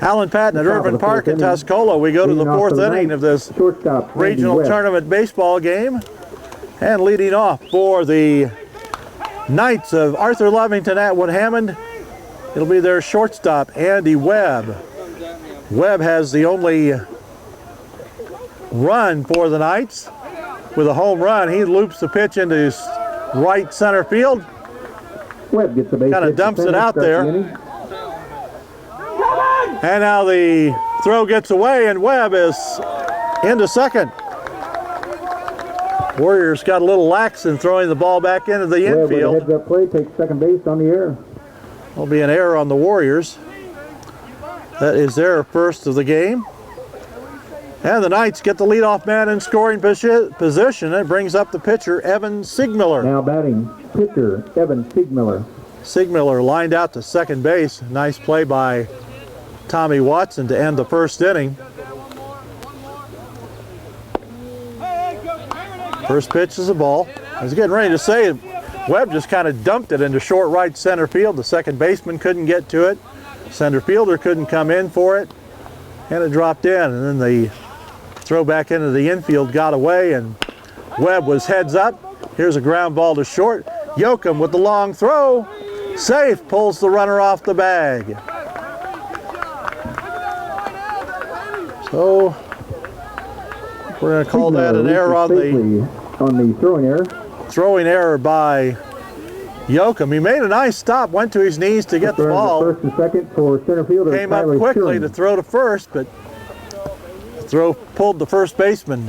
Alan Patton at Irvin Park in Tuscola. We go to the fourth inning of this regional tournament baseball game. And leading off for the Knights of Arthur Lovington Atwood Hammond, it'll be their shortstop, Andy Webb. Webb has the only run for the Knights. With a home run, he loops the pitch into right center field. Webb gets the base. Kind of dumps it out there. And now the throw gets away, and Webb is into second. Warriors got a little lax in throwing the ball back into the infield. Heads up play, takes second base on the air. There'll be an error on the Warriors. That is their first of the game. And the Knights get the leadoff man in scoring position. It brings up the pitcher, Evan Sigmiller. Now batting, pitcher, Evan Sigmiller. Sigmiller lined out to second base. Nice play by Tommy Watson to end the first inning. First pitch is a ball. I was getting ready to say, Webb just kind of dumped it into short right center field. The second baseman couldn't get to it. Center fielder couldn't come in for it. And it dropped in. And then the throw back into the infield got away, and Webb was heads up. Here's a ground ball to short. Yoakum with the long throw. Safe, pulls the runner off the bag. So we're going to call that an error on the throwing error. Throwing error by Yoakum. He made a nice stop, went to his knees to get the ball. First and second for center fielder. Came up quickly to throw to first, but the throw pulled the first baseman,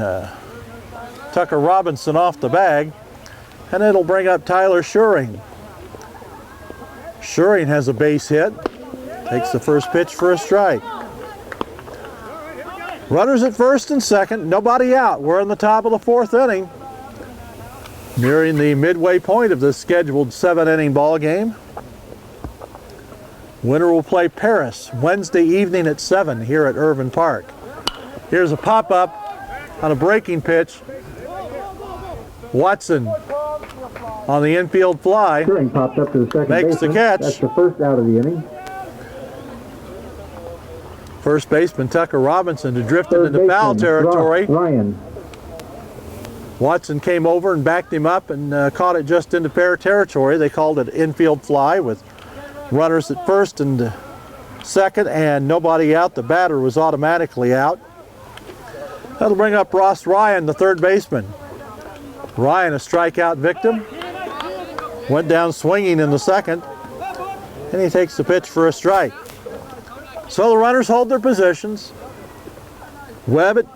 Tucker Robinson, off the bag, and it'll bring up Tyler Schuring. Schuring has a base hit, takes the first pitch for a strike. Runners at first and second, nobody out. We're in the top of the fourth inning, nearing the midway point of this scheduled 7-inning ball game. Winner will play Paris Wednesday evening at 7 here at Irvin Park. Here's a pop-up on a breaking pitch. Watson on the infield fly. Schuring popped up to the second makes baseman. The catch. That's the first out of the inning. First baseman Tucker Robinson drifted into foul territory. Ryan. Watson came over and backed him up and caught it just into fair territory. They called it infield fly with runners at first and second and nobody out. The batter was automatically out. That'll bring up Ross Ryan, the third baseman. Ryan, a strikeout victim, went down swinging in the second, and he takes the pitch for a strike. So the runners hold their positions. Webb at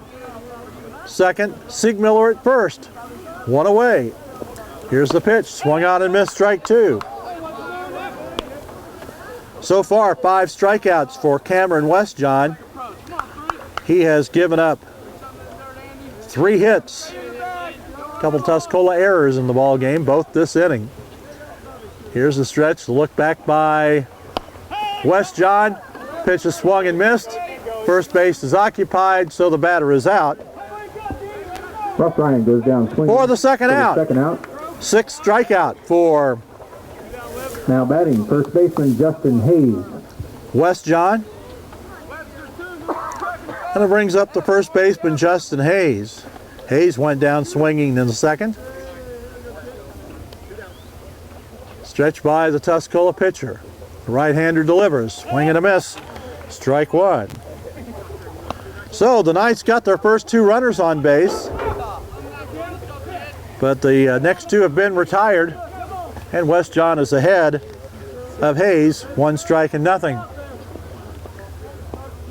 second, Sigmiller at first. One away. Here's the pitch, swung out and missed, strike two. So far, 5 strikeouts for Cameron Westjohn. He has given up 3 hits. A couple Tuscola errors in the ball game, both this inning. Here's the stretch, the look back by Westjohn. Pitch is swung and missed. First base is occupied, so the batter is out. Ross Ryan goes down swinging for the second out. 6th strikeout for now batting first baseman Justin Hayes. Westjohn. And it brings up the first baseman Justin Hayes. Hayes went down swinging in the second. Stretched by the Tuscola pitcher. The right-hander delivers. Swing and a miss. Strike one. So the Knights got their first 2 runners on base, but the next 2 have been retired, and Westjohn is ahead of Hayes, 1 strike and nothing.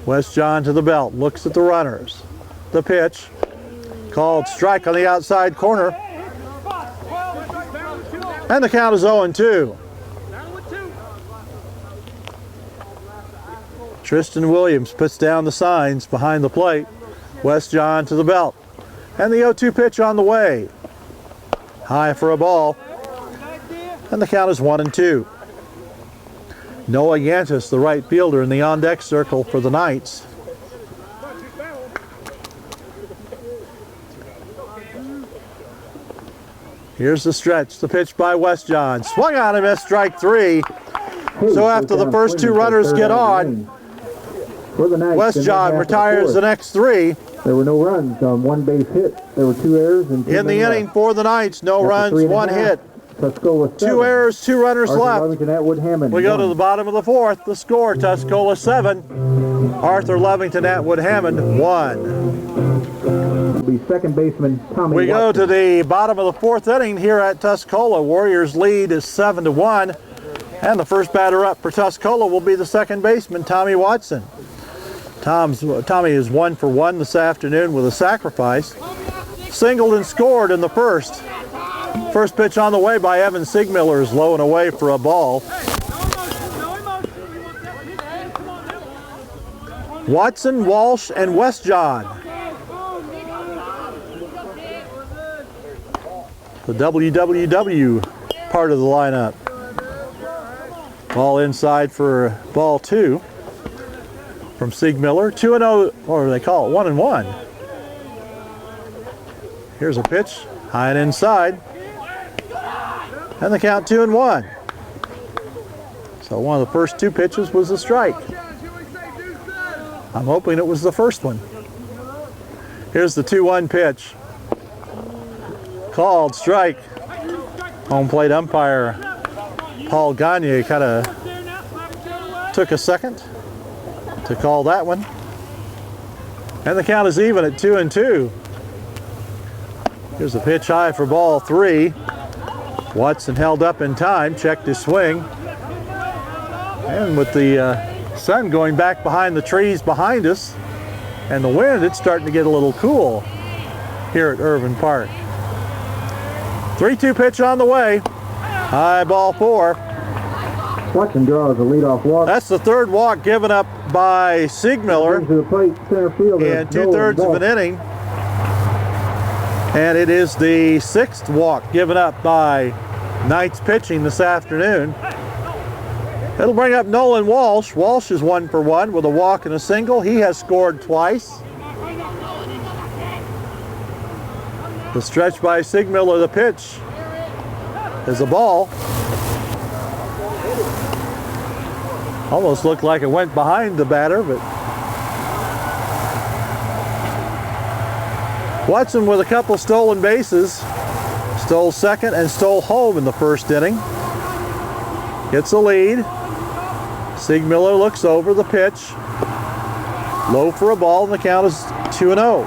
Westjohn to the belt, looks at the runners. The pitch, called strike on the outside corner, and the count is 0-2. Tristan Williams puts down the signs behind the plate. Westjohn to the belt. And the 0-2 pitch on the way. High for a ball. And the count is 1-2. Noah Yantis, the right fielder, in the on-deck circle for the Knights. Here's the stretch. The pitch by Westjohn. Swung on and missed, strike 3. So after the first 2 runners get on, For the Knights. West John retires the next 3. There were no runs on 1 base hit. There were 2 errors and 2 in the inning for the Knights. No runs, 1 hit. Tuscola 7. 2 errors, 2 runners Arthur left. Lovington, Atwood Hammond. We go to the bottom of the 4th. The score: Tuscola 7, Arthur Lovington, Atwood Hammond 1. The second baseman Tommy We go Watson. to the bottom of the 4th inning here at Tuscola. Warriors lead is 7-1, and the first batter up for Tuscola will be the second baseman Tommy Watson. Tommy is 1 for 1 this afternoon with a sacrifice. Singled and scored in the first. First pitch on the way by Evan Sigmiller is low and away for a ball. Watson, Walsh, and Westjohn. The WWW part of the lineup. Ball inside for ball 2 from Sigmiller. 2-0, or they call it 1-1. Here's a pitch, high and inside. And the count 2-1. So one of the first 2 pitches was a strike. I'm hoping it was the first one. Here's the 2-1 pitch. Called strike. Home plate umpire Paul Gagne kind of took a second to call that one. And the count is even at 2-2. Here's a pitch high for ball 3. Watson held up in time, checked his swing. And with the sun going back behind the trees behind us and the wind, it's starting to get a little cool here at Irvin Park. 3-2 pitch on the way. High ball 4. Watson draws a leadoff walk. That's the 3rd walk given up by Sigmiller To the plate, center field. in 2/3 of an inning. And it is the 6th walk given up by Knights pitching this afternoon. It'll bring up Nolan Walsh. Walsh is 1 for 1 with a walk and a single. He has scored twice. The stretch by Sigmiller, the pitch is a ball. Almost looked like it went behind the batter, but Watson with a couple stolen bases. Stole second and stole home in the first inning. Gets a lead. Sigmiller looks over the pitch. Low for a ball, and the count is 2-0.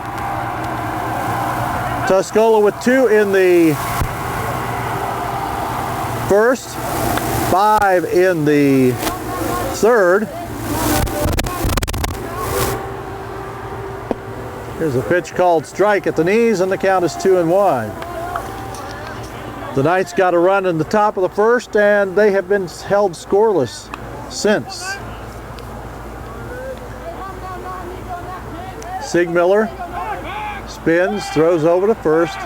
Tuscola with 2 in the first, 5 in the third. Here's a pitch called strike at the knees, and the count is 2-1. The Knights got a run in the top of the first, and they have been held scoreless since. Sigmiller spins, throws over to first.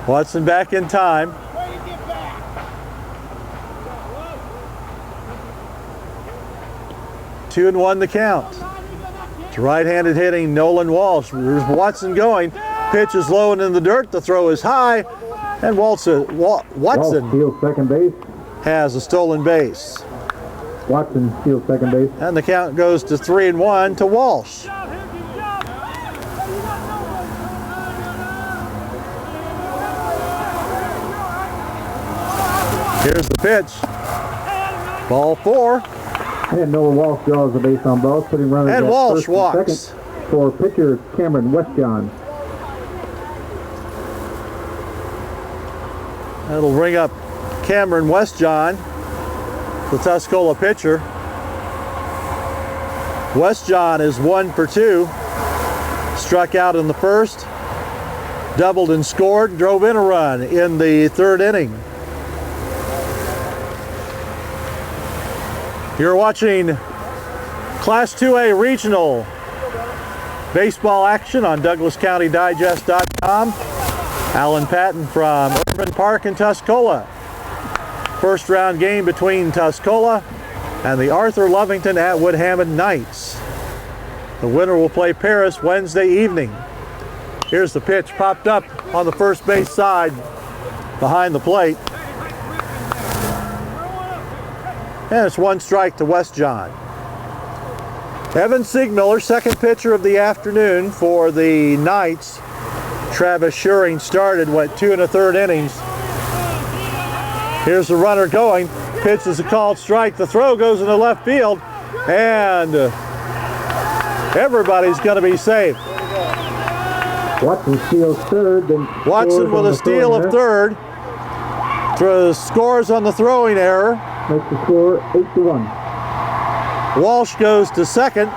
Watson back in time. Two and one the count. To right-handed hitting Nolan Walsh. There's Watson going. Pitch is low and in the dirt. The throw is high. And Watson fields second base. has a stolen base. Watson fields second base. And the count goes to 3-1 to Walsh. Here's the pitch. Ball 4. And Noah Walsh draws the base on balls, putting runners And at Walsh first and walks. second for pitcher Cameron Westjohn. That'll bring up Cameron Westjohn, the Tuscola pitcher. Westjohn is 1 for 2. Struck out in the first, doubled and scored, drove in a run in the third inning. You're watching Class 2A Regional baseball action on DouglasCountyDigest.com. Alan Patton from Irvin Park in Tuscola. First round game between Tuscola and the Arthur Lovington Atwood Hammond Knights. The winner will play Paris Wednesday evening. Here's the pitch, popped up on the first base side behind the plate. And it's 1 strike to Westjohn. Evan Siegmiller, second pitcher of the afternoon for the Knights. Travis Schuring started, went 2 1/3 innings. Here's the runner going. Pitch is a called strike. The throw goes into left field, and everybody's going to be safe. Watson steals third. Then Watson with a steal of third. Scores on the throwing error. Makes the score 8-1. Walsh goes to second.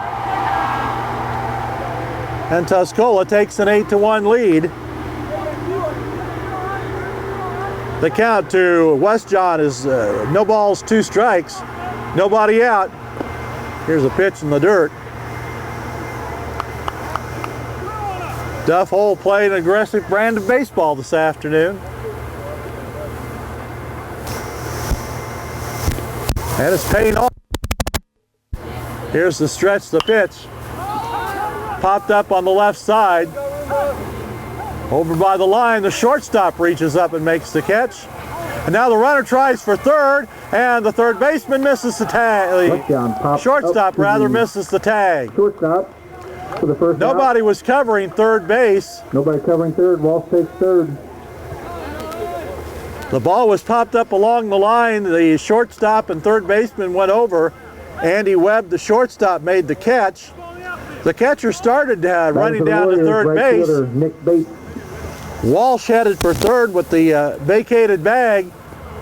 And Tuscola takes an 8-1 lead. The count to Westjohn is no balls, 2 strikes, nobody out. Here's a pitch in the dirt. Duff Hole playing an aggressive brand of baseball this afternoon. And it's paying off. Here's the stretch, the pitch. Popped up on the left side. Over by the line, the shortstop reaches up and makes the catch. And now the runner tries for third, and the third baseman misses the tag. Shortstop rather misses the tag. Shortstop for the first out. Nobody was covering third base. Nobody covering third. Walsh takes third. The ball was popped up along the line. The shortstop and third baseman went over. Andy Webb, the shortstop, made the catch. The catcher started running down to third base. Nick Bates. Walsh headed for third with the vacated bag.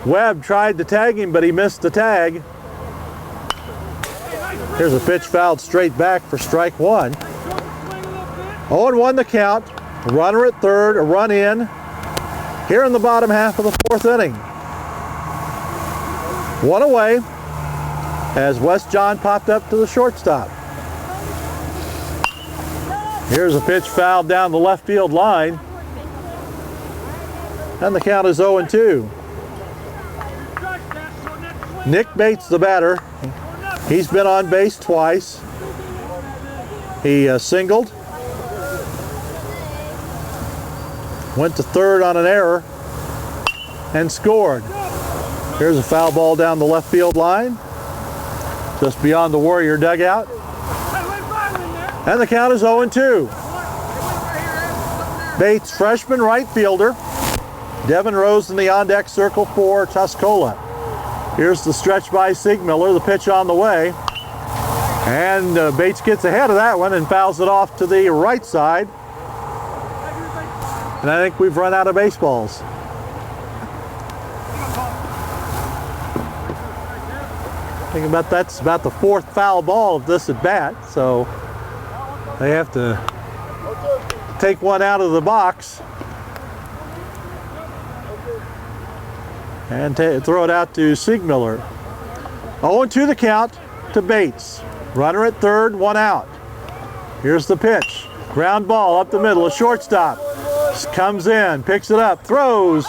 Webb tried to tag him, but he missed the tag. Here's a pitch fouled straight back for strike 1. 0-1 the count. Runner at third, a run in. Here in the bottom half of the 4th inning. 1 away as Westjohn popped up to the shortstop. Here's a pitch fouled down the left field line. And the count is 0-2. Nick Bates, the batter. He's been on base twice. He singled. Went to third on an error and scored. Here's a foul ball down the left field line, just beyond the Warrior dugout. And the count is 0-2. Bates, freshman right fielder. Devin Rose in the on-deck circle for Tuscola. Here's the stretch by Siegmiller, the pitch on the way. And Bates gets ahead of that one and fouls it off to the right side. And I think we've run out of baseballs. Think about that's about the 4th foul ball of this at bat, so they have to take one out of the box and throw it out to Siegmiller. 0-2 the count to Bates. Runner at third, 1 out. Here's the pitch. Ground ball up the middle, a shortstop. Comes in, picks it up, throws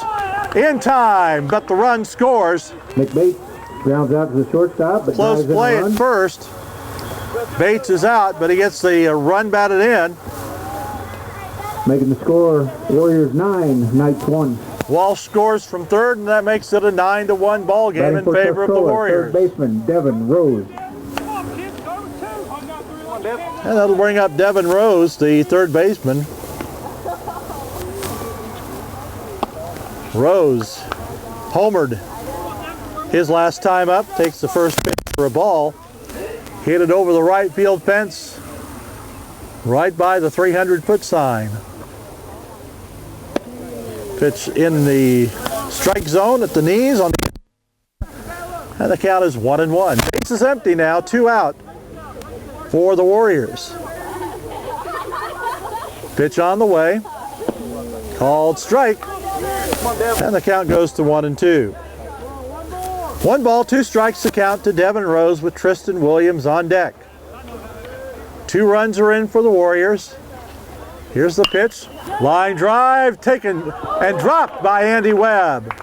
in time, but the run scores. Nick Bates grounds out to the shortstop. But close play at first. Bates is out, but he gets the run batted in. Making the score Warriors 9, Knights 1. Walsh scores from third, and that makes it a 9-1 ball game in favor of the Warriors. Third baseman Devin Rose. And that'll bring up Devin Rose, the third baseman. Rose homered his last time up, takes the first pitch for a ball. Hit it over the right field fence, right by the 300-foot sign. Pitch in the strike zone at the knees on the, and the count is 1-1. Base is empty now, 2 out for the Warriors. Pitch on the way, called strike, and the count goes to 1-2. 1 ball, 2 strikes the count to Devin Rose with Tristan Williams on deck. 2 runs are in for the Warriors. Here's the pitch. Line drive taken and dropped by Andy Webb.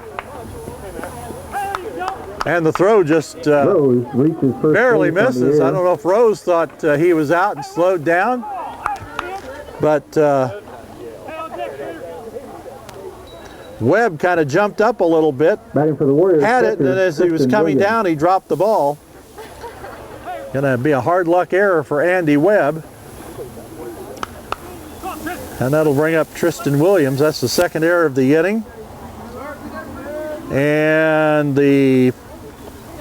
And the throw just barely misses. I don't know if Rose thought he was out and slowed down. But Webb kind of jumped up a little bit. Batting for the Warriors. Had it, and as he was coming down, he dropped the ball. Gonna be a hard luck error for Andy Webb. And that'll bring up Tristan Williams. That's the second error of the inning. And the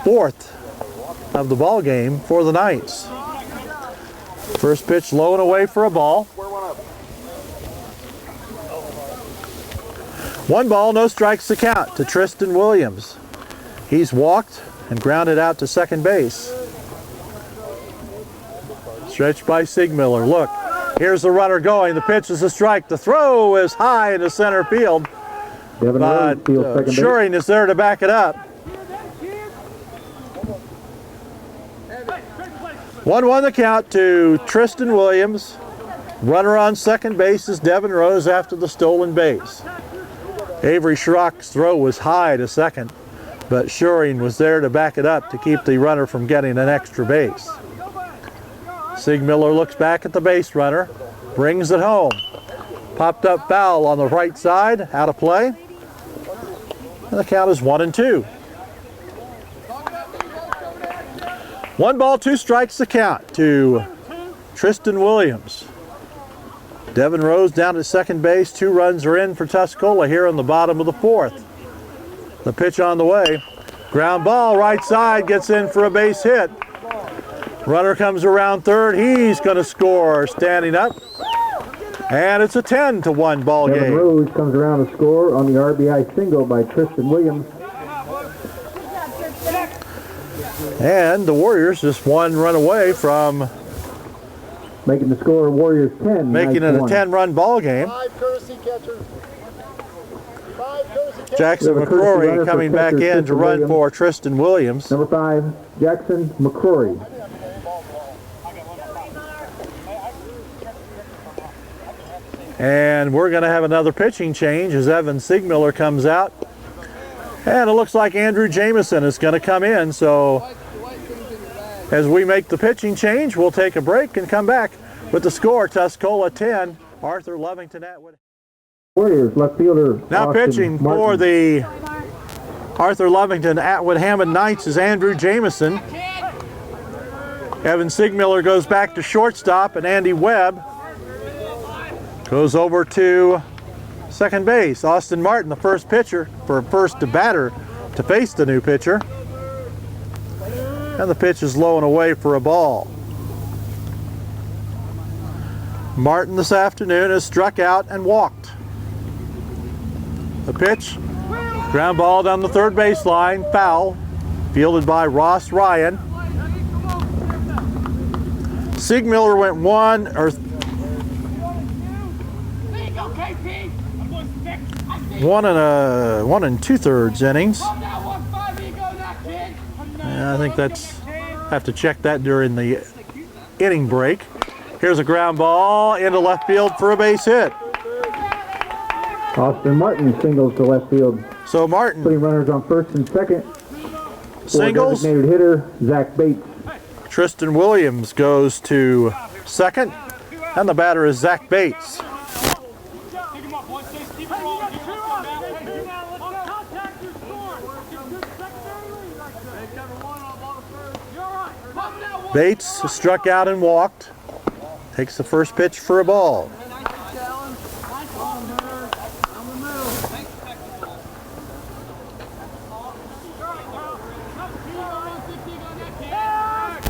fourth of the ball game for the Knights. First pitch low and away for a ball. 1 ball, no strikes to count to Tristan Williams. He's walked and grounded out to second base. Stretched by Sigmiller. Look, here's the runner going. The pitch is a strike. The throw is high into center field. But Schuring is there to back it up. 1-1 the count to Tristan Williams. Runner on second base is Devin Rose after the stolen base. Avery Schrock's throw was high to second, but Schuring was there to back it up to keep the runner from getting an extra base. Sigmiller looks back at the base runner, brings it home. Popped up foul on the right side, out of play. And the count is 1-2. 1 ball, 2 strikes to count to Tristan Williams. Devin Rose down at second base. 2 runs are in for Tuscola here in the bottom of the 4th. The pitch on the way. Ground ball, right side, gets in for a base hit. Runner comes around third. He's going to score standing up. And it's a 10-1 ball game. Devin Rose comes around to score on the RBI single by Tristan Williams. And the Warriors just 1 run away from making the score Warriors 10. Making it a 10-run ball game. 5 courtesy catchers. 5 courtesy catchers. Jackson McCrory coming back in to run for Tristan Williams. Number 5, Jackson McCrory. And we're going to have another pitching change as Evan Sigmiller comes out. And it looks like Andrew Jameson is going to come in. So as we make the pitching change, we'll take a break and come back with the score. Tuscola 10, Arthur Lovington Atwood. Warriors left fielder Now Austin pitching Martin. for the Arthur Lovington Atwood Hammond Knights is Andrew Jameson. Evan Sigmiller goes back to shortstop, and Andy Webb goes over to second base. Austin Martin, the first pitcher, batter to face the new pitcher. And the pitch is low and away for a ball. Martin this afternoon has struck out and walked. The pitch, ground ball down the third baseline, foul, fielded by Ross Ryan. Sigmiller went 1 and 2/3 innings. I think have to check that during the inning break. Here's a ground ball into left field for a base hit. Austin Martin singles to left field. So Martin putting runners on first and second. singles. Designated hitter Zach Bates. Tristan Williams goes to second, and the batter is Zach Bates. Bates struck out and walked. Takes the first pitch for a ball.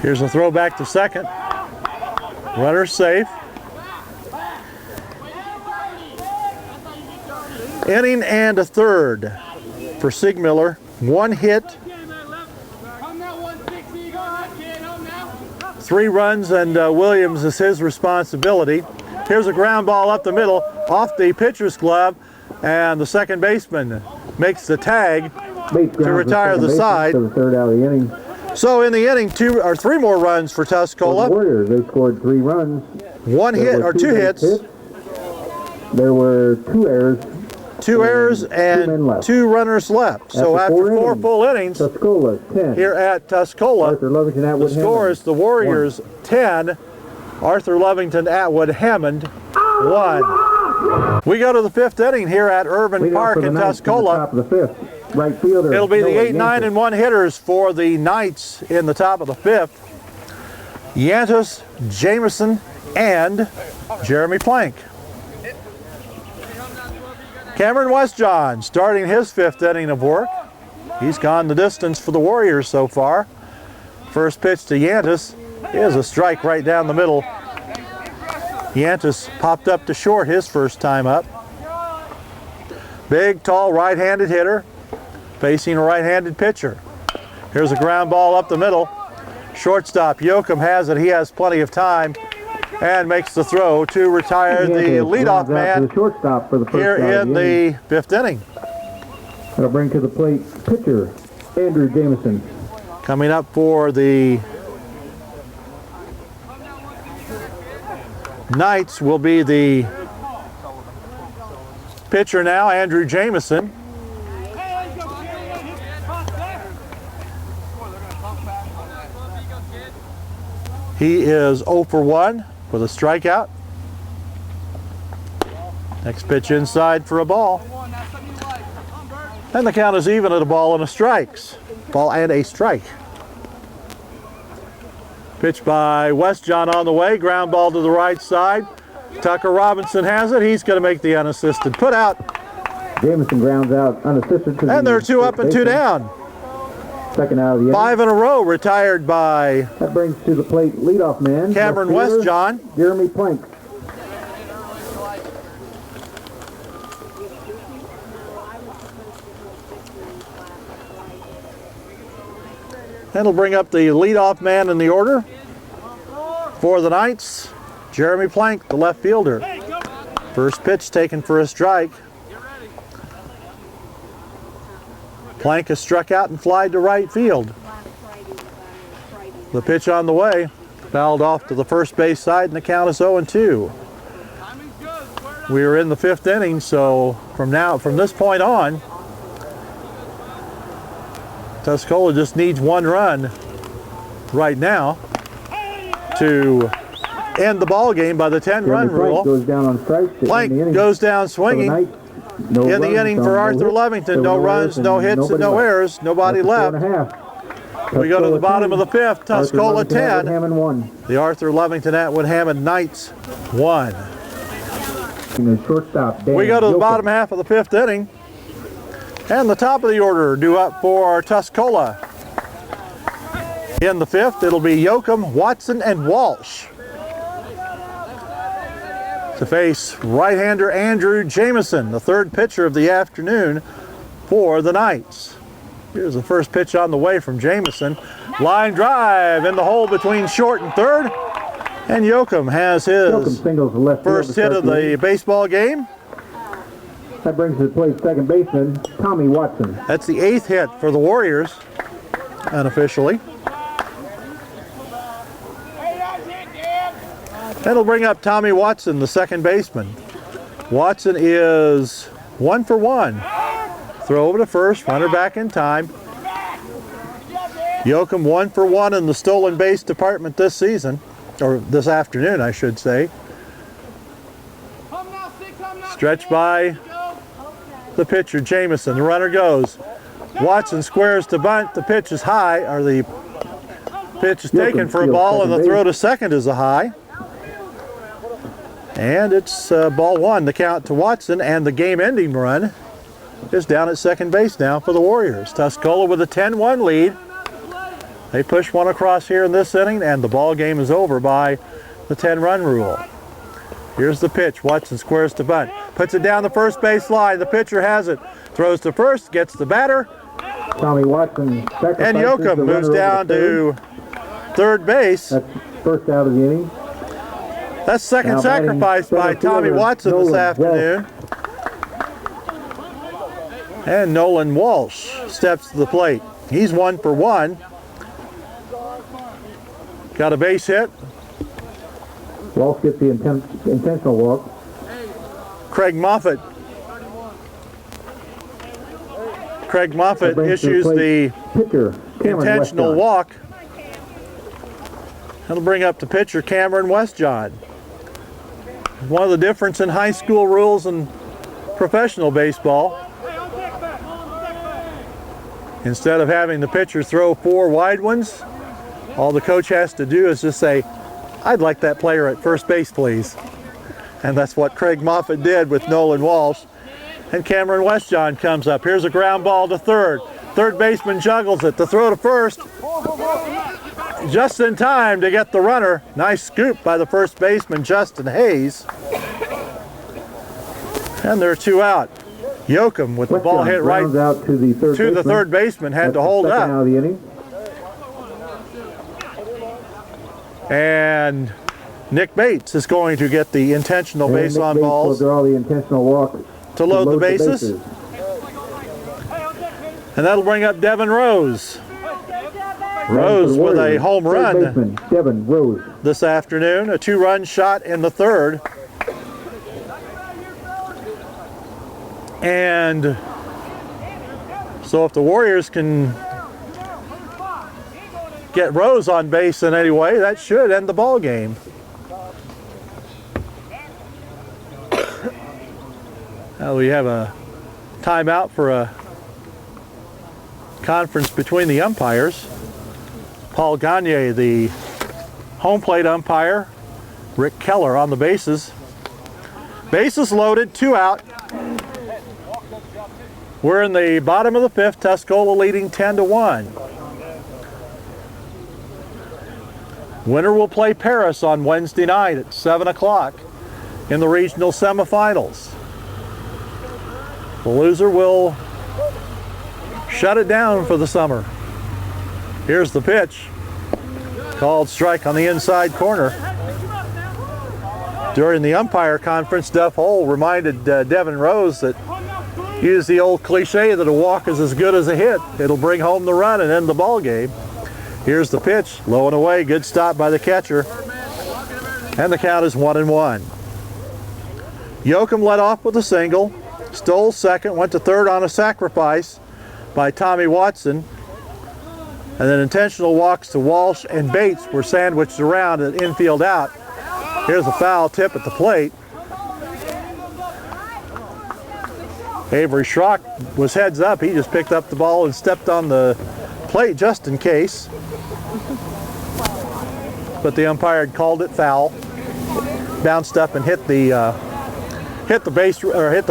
Here's a throw back to second. Runner safe. Inning and a third for Sigmiller. 1 hit. 3 runs, and Williams is his responsibility. Here's a ground ball up the middle, off the pitcher's glove, and the second baseman makes the tag to retire the side. To the third out of the inning. So in the inning, 2 or 3 more runs for Tuscola. The Warriors, they scored 3 runs. 1 hit or 2 hits. There were 2 errors. 2 errors and 2 runners left. So after 4 full innings, Tuscola 10. Here at Tuscola, Arthur Lovington Atwood the score Hammond, is the Warriors 10, Arthur Lovington Atwood Hammond 1. We go to the 5th inning here at Irvin Park in Tuscola. Top of the 5th. Right fielder. It'll be the Noah 8, 9, and 1 hitters for the Knights in the top of the 5th. Yantis, Jameson, and Jeremy Plank. Cameron Westjohn starting his 5th inning of work. He's gone the distance for the Warriors so far. First pitch to Yantis is a strike right down the middle. Yantis popped up to short his first time up. Big, tall, right-handed hitter facing a right-handed pitcher. Here's a ground ball up the middle. Shortstop Yoakum has it. He has plenty of time and makes the throw to retire the leadoff man here in the 5th inning. That'll bring to the plate pitcher Andrew Jameson. Coming up for the Knights will be the pitcher now, Andrew Jameson. He is 0 for 1 with a strikeout. Next pitch inside for a ball. And the count is even at a ball and a strikes. Ball and a strike. Pitch by Westjohn on the way. Ground ball to the right side. Tucker Robinson has it. He's going to make the unassisted put out. Jameson grounds out unassisted. And there are 2 up and 2 down. Second out of the 5 in a row retired by that brings to the plate leadoff man Cameron Westjohn. Jeremy Plank. That'll bring up the leadoff man in the order for the Knights, Jeremy Plank, the left fielder. First pitch taken for a strike. Plank has struck out and flied to right field. The pitch on the way, fouled off to the first base side, and the count is 0-2. We are in the 5th inning, so from this point on, Tuscola just needs 1 run right now to end the ball game by the 10-run rule. Goes down on strikes. Plank goes down swinging. In the inning for Arthur Lovington, no runs, no hits, and no errors, nobody left. We go to the bottom of the 5th, Tuscola 10, the Arthur Lovington Atwood Hammond Knights 1. We go to the bottom half of the 5th inning, and the top of the order due up for Tuscola. In the 5th, it'll be Yoakum, Watson, and Walsh to face right-hander Andrew Jameson, the 3rd pitcher of the afternoon for the Knights. Here's the first pitch on the way from Jameson. Line drive in the hole between short and 3rd. And Yoakum has his first hit of the baseball game. That brings to the plate second baseman Tommy Watson. That's the 8th hit for the Warriors, unofficially. That'll bring up Tommy Watson, the second baseman. Watson is 1 for 1. Throw over to first, runner back in time. Yoakum 1 for 1 in the stolen base department this season, or this afternoon, I should say. Stretched by the pitcher, Jameson. The runner goes. Watson squares to bunt. The pitch is high, or the pitch is taken for a ball, and the throw to second is a high. And it's ball 1, the count to Watson, and the game-ending run is down at second base now for the Warriors. Tuscola with a 10-1 lead. They push 1 across here in this inning, and the ball game is over by the 10-run rule. Here's the pitch. Watson squares to bunt. Puts it down the first base line. The pitcher has it. Throws to first, gets the batter. Tommy Watson. And Yoakum moves down to 3rd base. That's first out of the inning. That's second sacrifice by Tommy Watson this afternoon. And Nolan Walsh steps to the plate. He's 1 for 1. Got a base hit. Walsh gets the intentional walk. Craig Moffitt issues the pitcher, intentional walk. That'll bring up the pitcher, Cameron Westjohn. One of the difference in high school rules and professional baseball. Instead of having the pitcher throw 4 wide ones, All the coach has to do is just say, "I'd like that player at first base, please." And that's what Craig Moffitt did with Nolan Walsh. And Cameron Westjohn comes up. Here's a ground ball to third. Third baseman juggles it. The throw to first. Just in time to get the runner. Nice scoop by the first baseman, Justin Hayes. And there are 2 out. Yoakum with the ball hit right out to the third baseman. Had to hold up. Out of the inning. And Nick Bates is going to get the intentional base on balls. Will draw the intentional walk to load the bases. And that'll bring up Devin Rose. Rose with a home run Devin Rose this afternoon. A 2-run shot in the third. And so if the Warriors can get Rose on base in any way, that should end the ball game. Now we have a timeout for a conference between the umpires. Paul Gagne, the home plate umpire. Rick Keller on the bases. Bases loaded, 2 out. We're in the bottom of the 5th, Tuscola leading 10-1. Winner will play Paris on Wednesday night at 7 o'clock in the regional semifinals. The loser will shut it down for the summer. Here's the pitch. Called strike on the inside corner. During the umpire conference, Duff Hole reminded Devin Rose that use the old cliche that a walk is as good as a hit. It'll bring home the run and end the ball game. Here's the pitch, low and away, good stop by the catcher. And the count is 1-1. Yoakum led off with a single, stole second, went to third on a sacrifice by Tommy Watson. And then intentional walks to Walsh and Bates were sandwiched around at infield out. Here's a foul tip at the plate. Avery Schrock was heads up. He just picked up the ball and stepped on the plate just in case. But the umpire had called it foul. Bounced up and hit the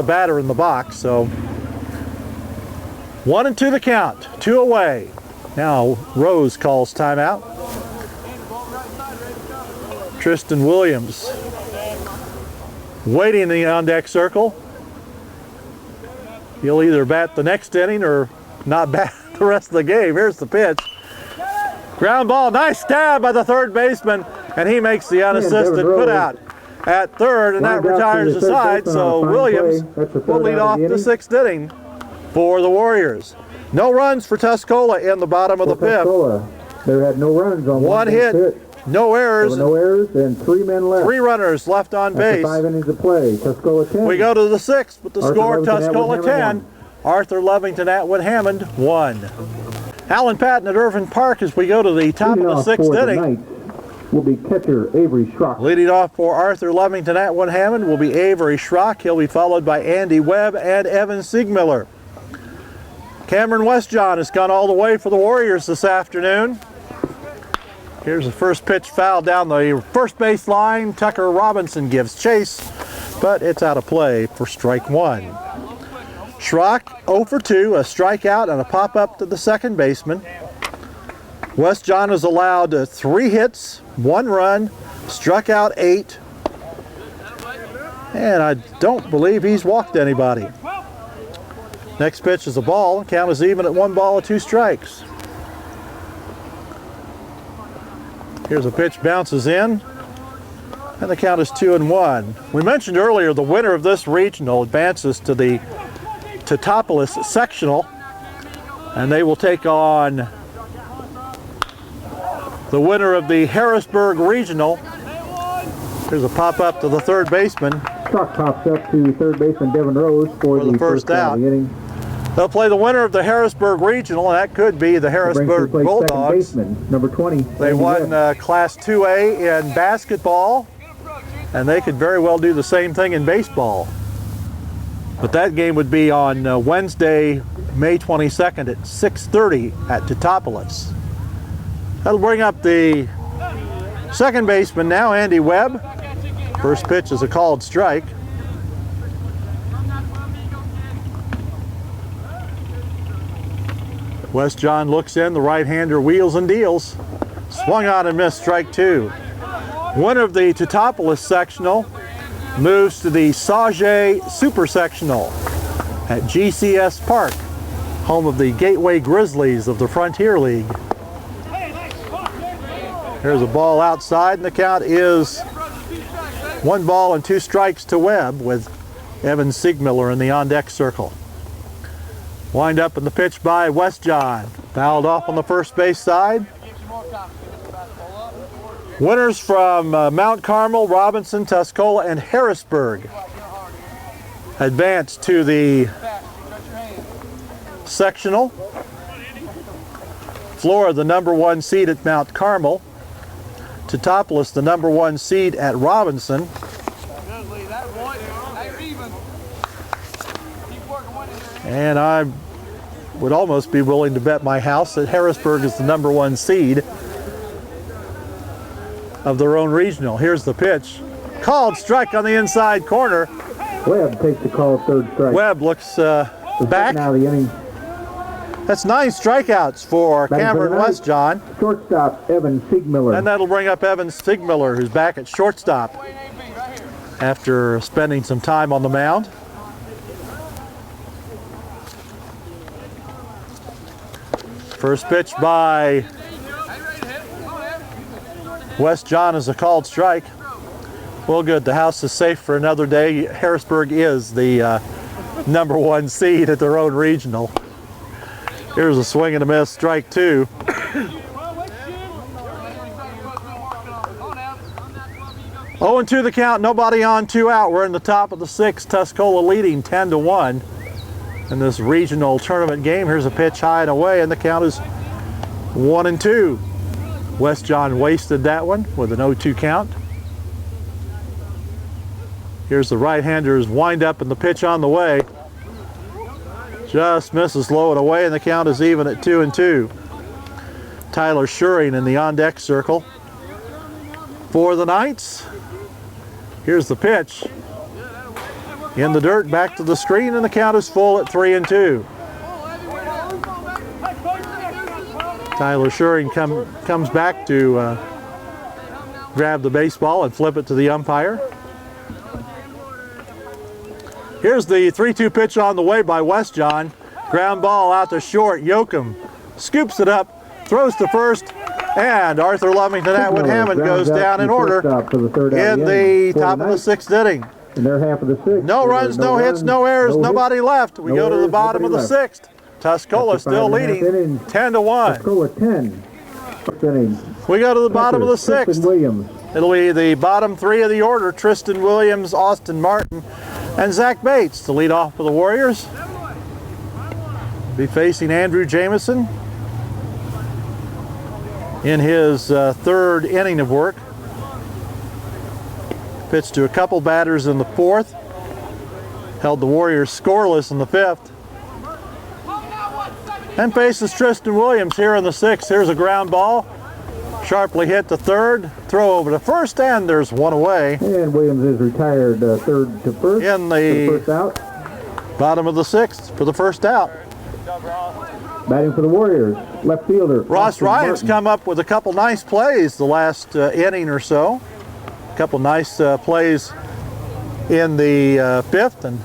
batter in the box. So 1-2 the count. 2 away. Now Rose calls timeout. Tristan Williams waiting in the on-deck circle. He'll either bat the next inning or not bat the rest of the game. Here's the pitch. Ground ball, nice stab by the third baseman, and he makes the unassisted put out at third, and that retires the side, so Williams will lead off the 6th inning for the Warriors. No runs for Tuscola in the bottom of the 5th. There had no runs on one hit. No errors. No errors and 3 men left. 3 runners left on base. 5 innings of play. Tuscola 10. We go to the 6th with the score: Tuscola 10, Arthur Lovington Atwood Hammond 1. Alan Patton at Irvin Park as we go to the top of the 6th inning. Will be catcher Avery Schrock. Leading off for Arthur Lovington Atwood Hammond will be Avery Schrock. He'll be followed by Andy Webb and Evan Siegmiller. Cameron Westjohn has gone all the way for the Warriors this afternoon. Here's the first pitch foul down the first base line. Tucker Robinson gives chase, but it's out of play for strike 1. Schrock 0 for 2, a strikeout and a pop-up to the second baseman. Westjohn is allowed 3 hits, 1 run, struck out 8, and I don't believe he's walked anybody. Next pitch is a ball. Count is even at 1 ball and 2 strikes. Here's a pitch, bounces in, and the count is 2-1. We mentioned earlier the winner of this regional advances to the Teutopolis sectional, and they will take on the winner of the Harrisburg regional. Here's a pop-up to the third baseman. Schrock pops up to third baseman Devin Rose for the first out. Of the inning. They'll play the winner of the Harrisburg Regional, and that could be the Harrisburg Bulldogs. Baseman, number 20. They won Class 2A in basketball, and they could very well do the same thing in baseball. But that game would be on Wednesday, May 22nd at 6:30 at Teutopolis. That'll bring up the second baseman now, Andy Webb. First pitch is a called strike. West John looks in, the right-hander wheels and deals. Swung on and missed, strike two. Winner of the Teutopolis sectional moves to the Sauget Super Sectional at GCS Park, home of the Gateway Grizzlies of the Frontier League. Here's a ball outside, and the count is 1 ball and 2 strikes to Webb, with Evan Siegmiller in the on-deck circle. Wind up in the pitch by West John. Fouled off on the first base side. Winners from Mount Carmel, Robinson, Tuscola, and Harrisburg advance to the sectional. Flora, the #1 seed at Mount Carmel. Teutopolis, the #1 seed at Robinson. And I would almost be willing to bet my house that Harrisburg is the #1 seed of their own regional. Here's the pitch. Called strike on the inside corner. Webb takes the call, third strike. Webb looks back. Now the inning. That's 9 strikeouts for Cameron West John. Shortstop, Evan Siegmiller. And that'll bring up Evan Siegmiller, who's back at shortstop after spending some time on the mound. First pitch by West John is a called strike. Well, good. The house is safe for another day. Harrisburg is the #1 seed at their own regional. Here's a swing and a miss, strike two. 0-2 the count, nobody on, 2 out. We're in the top of the 6th. Tuscola leading 10-1 in this regional tournament game. Here's a pitch high and away, and the count is 1-2. West John wasted that one with an 0-2 count. Here's the right-hander's wind up and the pitch on the way. Just misses low and away, and the count is even at 2-2. Tyler Schuring in the on-deck circle for the Knights. Here's the pitch. In the dirt, back to the screen, and the count is full at 3-2. Tyler Schuring comes back to grab the baseball and flip it to the umpire. Here's the 3-2 pitch on the way by West John. Ground ball out to short. Yoakum scoops it up, throws to first, and Arthur Lovington Atwood Hammond goes down in order in the top of the 6th inning. In their half of the 6th. No runs, no hits, no errors, nobody left. We go to the bottom of the 6th. Tuscola still leading 10-1. Tuscola 10. We go to the bottom of the 6th. Williams. It'll be the bottom 3 of the order: Tristan Williams, Austin Martin, and Zach Bates to lead off for the Warriors. Be facing Andrew Jameson in his 3rd inning of work. Pitched to a couple batters in the 4th. Held the Warriors scoreless in the 5th. And faces Tristan Williams here in the 6th. Here's a ground ball. Sharply hit to 3rd. Throw over to 1st, and there's one away. And Williams is retired 3rd to 1st. In the first out. Bottom of the 6th for the first out. Batting for the Warriors, left fielder Ross Austin Ryan's Martin. come up with a couple nice plays the last inning or so. A couple nice plays in the 5th, and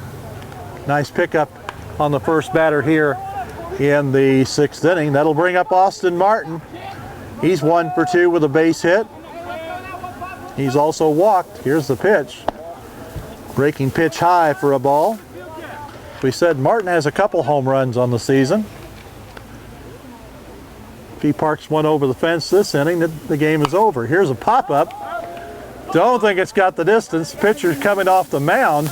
nice pickup on the first batter here in the 6th inning. That'll bring up Austin Martin. He's 1 for 2 with a base hit. He's also walked. Here's the pitch. Breaking pitch high for a ball. We said Martin has a couple home runs on the season. If he parks one over the fence this inning, the game is over. Here's a pop-up. Don't think it's got the distance. Pitcher's coming off the mound.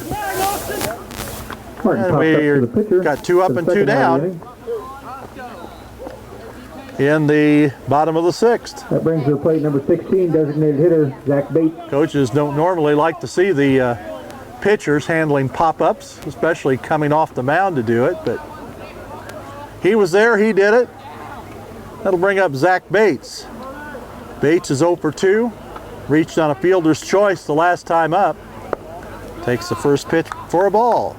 Martin And we got 2 up and 2 down in the bottom of the 6th. That brings to the plate number 16, designated hitter Zach Bates. Coaches don't normally like to see the pitchers handling pop-ups, especially coming off the mound to do it, but he was there, he did it. That'll bring up Zach Bates. Bates is 0 for 2. Reached on a fielder's choice the last time up. Takes the first pitch for a ball.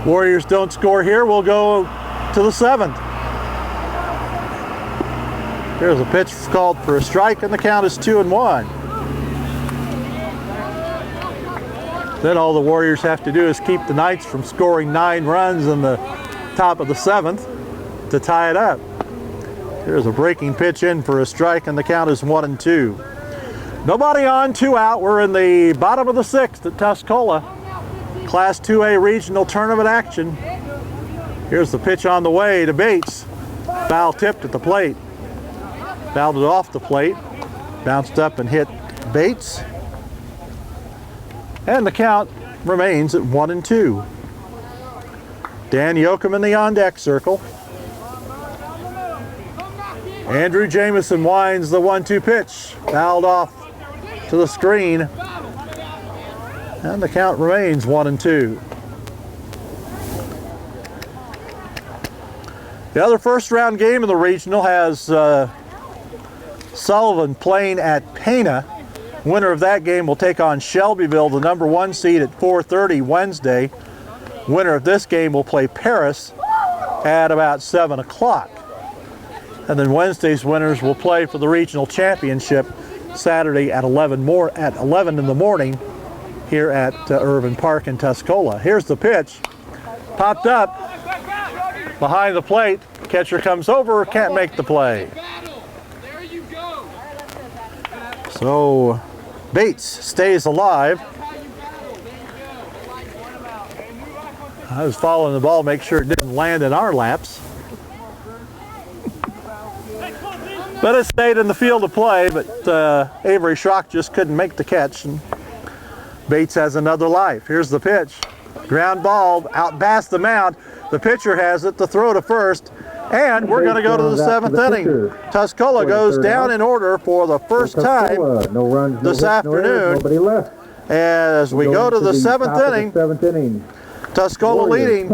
Warriors don't score here. We'll go to the 7th. Here's a pitch called for a strike, and the count is 2-1. Then all the Warriors have to do is keep the Knights from scoring 9 runs in the top of the 7th to tie it up. Here's a breaking pitch in for a strike, and the count is 1-2. Nobody on, 2 out. We're in the bottom of the 6th at Tuscola. Class 2A regional tournament action. Here's the pitch on the way to Bates. Foul tipped at the plate. Fouled it off the plate. Bounced up and hit Bates. And the count remains at 1-2. Dan Yoakum in the on-deck circle. Andrew Jamison winds the 1-2 pitch. Fouled off to the screen. And the count remains 1-2. The other first round game of the regional has Sullivan playing at Pana. Winner of that game will take on Shelbyville, the number 1 seed, at 4:30 Wednesday. Winner of this game will play Paris at about 7 o'clock. And then Wednesday's winners will play for the regional championship Saturday at 11 in the morning here at Irvin Park in Tuscola. Here's the pitch. Popped up behind the plate. Catcher comes over, can't make the play. So Bates stays alive. I was following the ball, make sure it didn't land in our laps. But it stayed in the field of play, but Avery Schrock just couldn't make the catch. And Bates has another life. Here's the pitch. Ground ball out past the mound. The pitcher has it to throw to first. And we're going to go to the 7th inning. Tuscola goes down in order for the first time this afternoon. As we go to the 7th inning, Tuscola leading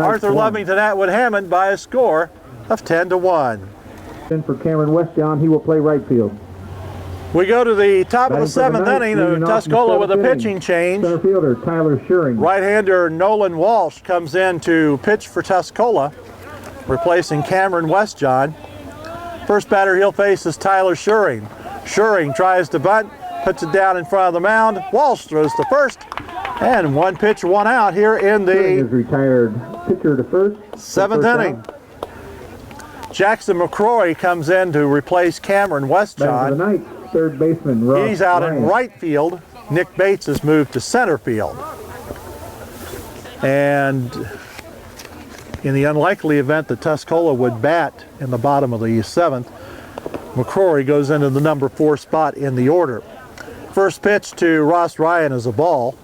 Arthur Lovington Atwood Hammond by a score of 10-1. For Cameron Westjohn, he will play right field. We go to the top of the 7th inning of Tuscola with a pitching change. Center fielder Tyler Schuring. Right-hander Nolan Walsh comes in to pitch for Tuscola, replacing Cameron Westjohn. First batter he'll face is Tyler Schuring. Schuring tries to bunt, puts it down in front of the mound. Walsh throws to first, and 1 pitch, 1 out here in the retired pitcher to first. 7th inning. Jackson McCrory comes in to replace Cameron Westjohn. Third baseman Ross He's out Ryan. in right field. Nick Bates has moved to center field. And in the unlikely event that Tuscola would bat in the bottom of the 7th, McCrory goes into the number 4 spot in the order. First pitch to Ross Ryan is a ball.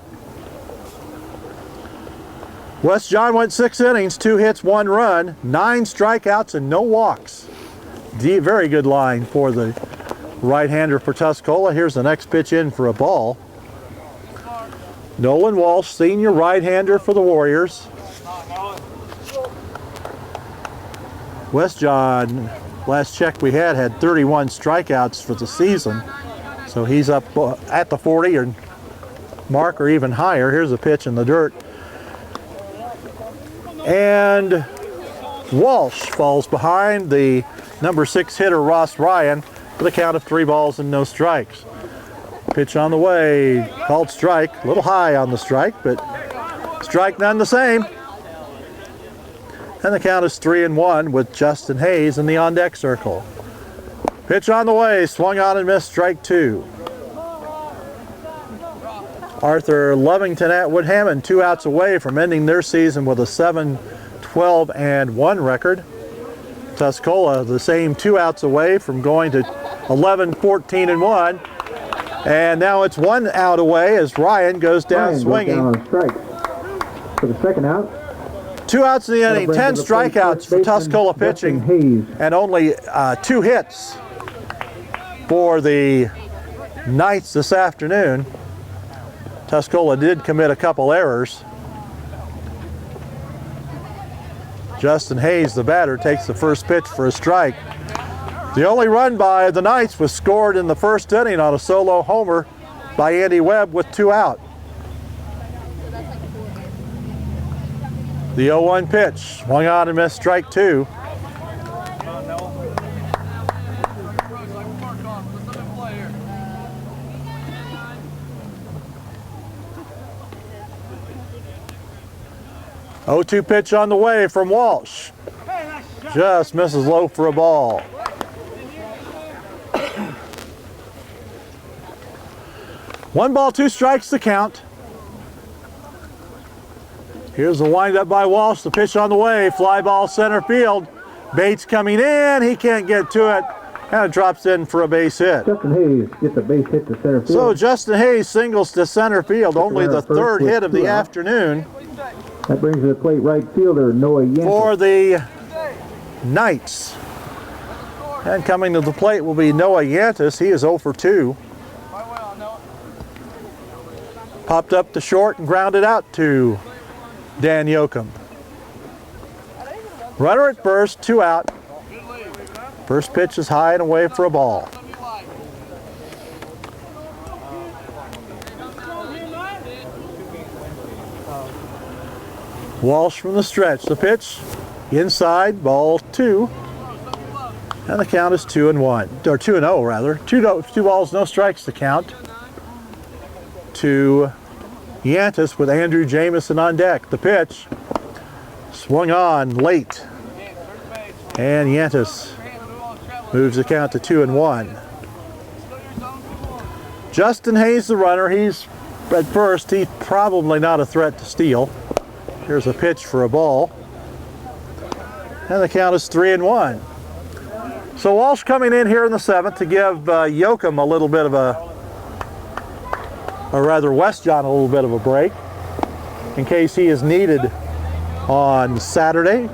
Westjohn went 6 innings, 2 hits, 1 run, 9 strikeouts, and no walks. Very good line for the right-hander for Tuscola. Here's the next pitch in for a ball. Nolan Walsh, senior right-hander for the Warriors. Westjohn, last check we had 31 strikeouts for the season. So he's up at the 40 or mark or even higher. Here's a pitch in the dirt. And Walsh falls behind the number 6 hitter Ross Ryan with a count of 3 balls and no strikes. Pitch on the way, called strike. A little high on the strike, but strike none the same. And the count is 3-1 with Justin Hayes in the on-deck circle. Pitch on the way, swung on and missed, strike 2. Arthur Lovington Atwood Hammond 2 outs away from ending their season with a 7-12-1 record. Tuscola the same 2 outs away from going to 11-14-1. And now it's 1 out away as Ryan goes down swinging. Goes down on strike. For the second out. 2 outs in the inning, 10 strikeouts for Tuscola pitching, and only 2 hits for the Knights this afternoon. Tuscola did commit a couple errors. Justin Hayes, the batter, takes the first pitch for a strike. The only run by the Knights was scored in the first inning on a solo homer by Andy Webb with 2 out. The 0-1 pitch, swung on and missed, strike 2. Oh, 2 pitch on the way from Walsh. Just misses low for a ball. One ball, 2 strikes to count. Here's the windup by Walsh, the pitch on the way, fly ball center field. Bates coming in, he can't get to it, and it drops in for a base hit. Justin Hayes gets a base hit to center field. So Justin Hayes singles to center field, only the 3rd hit of the afternoon. That brings to the plate right fielder Noah Yantis. For the Knights. And coming to the plate will be Noah Yantis. He is 0 for 2. Popped up to short and grounded out to Dan Yoakum. Runner at first, 2 out. First pitch is high and away for a ball. Walsh from the stretch. The pitch inside, ball 2. And the count is 2-1, or 2-0 rather. 2 balls, no strikes to count. To Yantis with Andrew Jamison on deck. The pitch swung on late. And Yantis moves the count to 2-1. Justin Hayes, the runner, he's at first. He's probably not a threat to steal. Here's a pitch for a ball. And the count is 3-1. So Walsh coming in here in the 7th to give Yoakum a little bit of or rather Westjohn a little bit of a break in case he is needed on Saturday,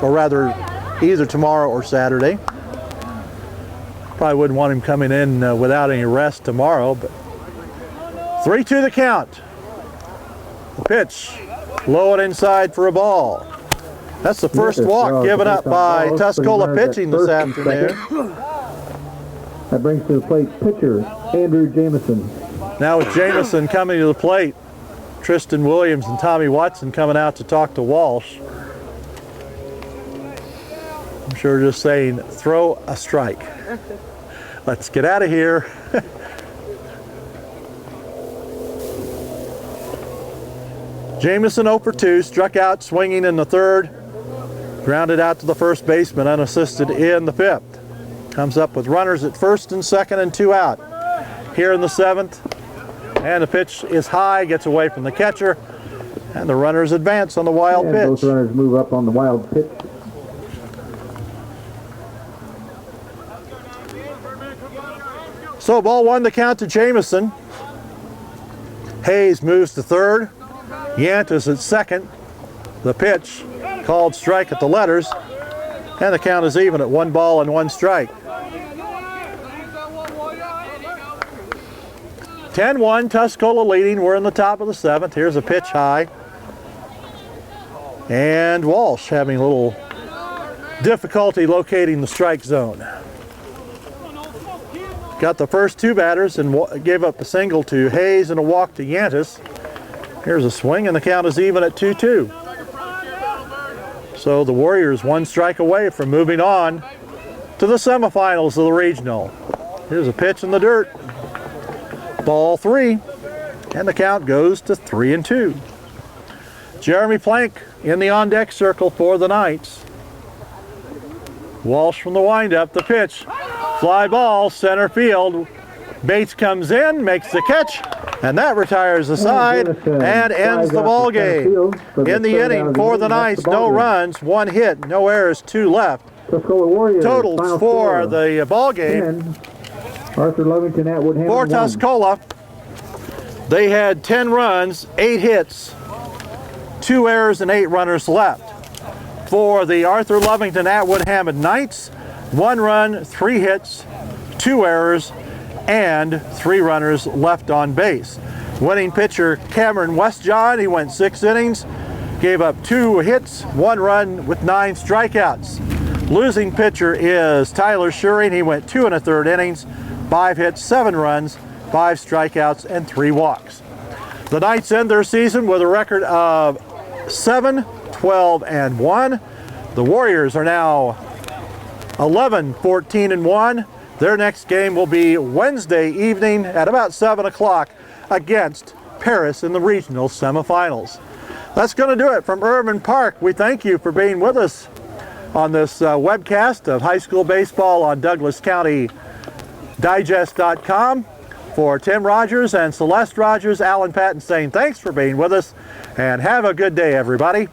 or rather either tomorrow or Saturday. Probably wouldn't want him coming in without any rest tomorrow, but 3-2 the count. The pitch, low and inside for a ball. That's the first walk given up by Tuscola pitching this afternoon. That brings to the plate pitcher Andrew Jamison. Now with Jamison coming to the plate, Tristan Williams and Tommy Watson coming out to talk to Walsh. I'm sure just saying, throw a strike. Let's get out of here. Jamison 0 for 2, struck out swinging in the 3rd. Grounded out to the first baseman, unassisted in the 5th. Comes up with runners at 1st and 2nd and 2 out. Here in the 7th, and the pitch is high, gets away from the catcher, and the runners advance on the wild pitch. Both runners move up on the wild pitch. So ball 1 to count to Jamison. Hayes moves to 3rd. Yantis at 2nd. The pitch called strike at the letters, and the count is even at 1 ball and 1 strike. 10-1, Tuscola leading. We're in the top of the 7th. Here's a pitch high. And Walsh having a little difficulty locating the strike zone. Got the first 2 batters and gave up a single to Hayes and a walk to Yantis. Here's a swing, and the count is even at 2-2. So the Warriors 1 strike away from moving on to the semifinals of the regional. Here's a pitch in the dirt. Ball 3, and the count goes to 3-2. Jeremy Plank in the on-deck circle for the Knights. Walsh from the windup, the pitch. Fly ball, center field. Bates comes in, makes the catch, and that retires the side and ends the ball game. In the inning for the Knights, no runs, 1 hit, no errors, 2 left. Totals for the ball game. Arthur Lovington, Atwood, For Tuscola, they had 10 runs, 8 hits, 2 errors, and 8 runners left. For the Arthur Lovington Atwood Hammond Knights, 1 run, 3 hits, 2 errors, and 3 runners left on base. Winning pitcher Cameron Westjohn, he went 6 innings, gave up 2 hits, 1 run with 9 strikeouts. Losing pitcher is Tyler Schuring. He went 2 1/3 innings, 5 hits, 7 runs, 5 strikeouts, and 3 walks. The Knights end their season with a record of 7-12-1. The Warriors are now 11-14-1. Their next game will be Wednesday evening at about 7 o'clock against Paris in the regional semifinals. That's going to do it from Irvin Park. We thank you for being with us on this webcast of high school baseball on DouglasCountyDigest.com. For Tim Rogers and Celeste Rogers, Alan Patton saying thanks for being with us, and have a good day, everybody.